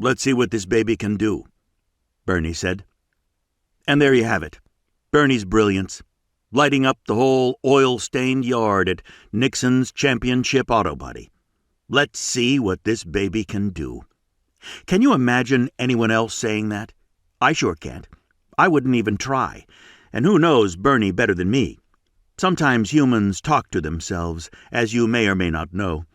Let's see what this baby can do, Bernie said. And there you have it, Bernie's brilliance, lighting up the whole oil-stained yard at Nixon's Championship Auto Body. Let's see what this baby can do. Can you imagine anyone else saying that? I sure can't. I wouldn't even try. And who knows Bernie better than me? Sometimes humans talk to themselves, as you may or may not know.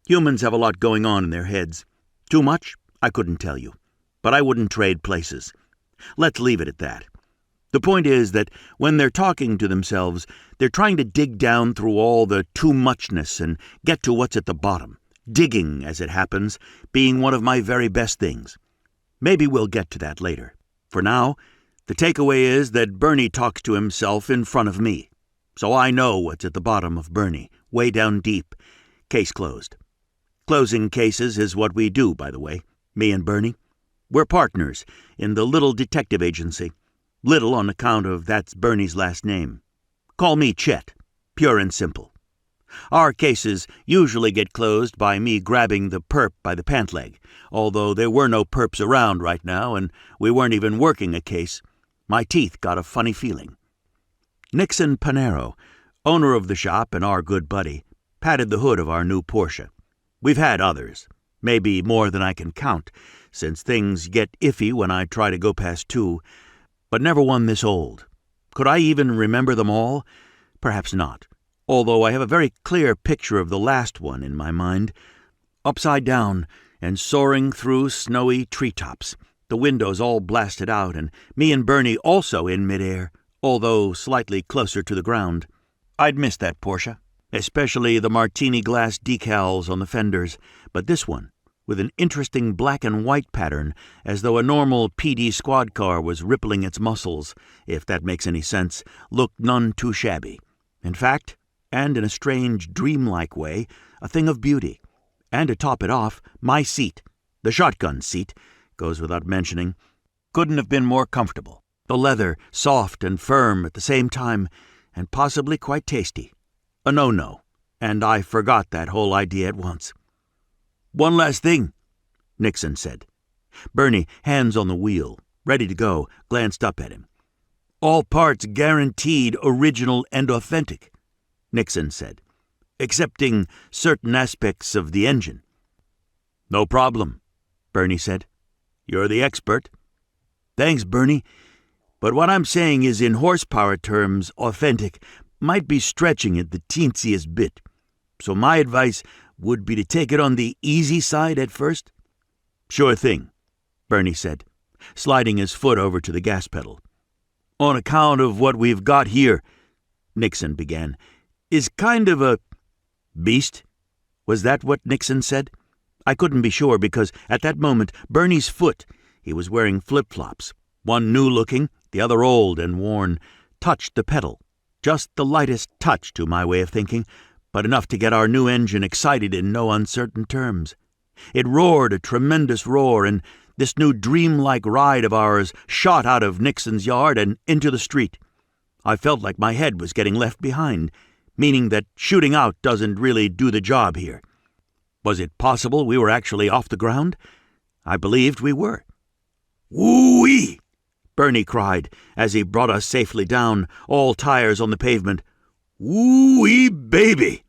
Humans have a lot going on in their heads. Too much? I couldn't tell you. But I wouldn't trade places. Let's leave it at that. The point is that when they're talking to themselves, they're trying to dig down through all the too-muchness and get to what's at the bottom. Digging, as it happens, being one of my very best things. Maybe we'll get to that later. For now, the takeaway is that Bernie talks to himself in front of me. So I know what's at the bottom of Bernie, way down deep. Case closed. Closing cases is what we do, by the way, me and Bernie. We're partners in the little detective agency. Little on account of that's Bernie's last name. Call me Chet, pure and simple. Our cases usually get closed by me grabbing the perp by the pant leg, although there were no perps around right now and we weren't even working a case. My teeth got a funny feeling. Nixon Panero, owner of the shop and our good buddy, patted the hood of our new Porsche. We've had others, maybe more than I can count, since things get iffy when I try to go past 2, but never one this old. Could I even remember them all? Perhaps not, although I have a very clear picture of the last one in my mind. Upside down and soaring through snowy treetops, the windows all blasted out, and me and Bernie also in midair, although slightly closer to the ground. I'd miss that Porsche, especially the martini glass decals on the fenders, but this one, with an interesting black and white pattern, as though a normal PD squad car was rippling its muscles, if that makes any sense, looked none too shabby. In fact, and in a strange, dreamlike way, a thing of beauty. And to top it off, my seat, the shotgun seat, goes without mentioning, couldn't have been more comfortable. The leather soft and firm at the same time, and possibly quite tasty. A no-no, and I forgot that whole idea at once. One last thing, Nixon said. Bernie, hands on the wheel, ready to go, glanced up at him. All parts guaranteed original and authentic, Nixon said, excepting certain aspects of the engine. No problem, Bernie said. You're the expert. Thanks, Bernie. But what I'm saying is in horsepower terms, authentic might be stretching it the teensiest bit. So my advice would be to take it on the easy side at first. Sure thing, Bernie said, sliding his foot over to the gas pedal. On account of what we've got here, Nixon began, is kind of a beast. Was that what Nixon said? I couldn't be sure because at that moment Bernie's foot, he was wearing flip-flops, one new-looking, the other old and worn, touched the pedal. Just the lightest touch to my way of thinking, but enough to get our new engine excited in no uncertain terms. It roared a tremendous roar, and this new dreamlike ride of ours shot out of Nixon's yard and into the street. I felt like my head was getting left behind, meaning that shooting out doesn't really do the job here. Was it possible we were actually off the ground? I believed we were. Woo-wee! Bernie cried as he brought us safely down, all tires on the pavement. Woo-wee, baby!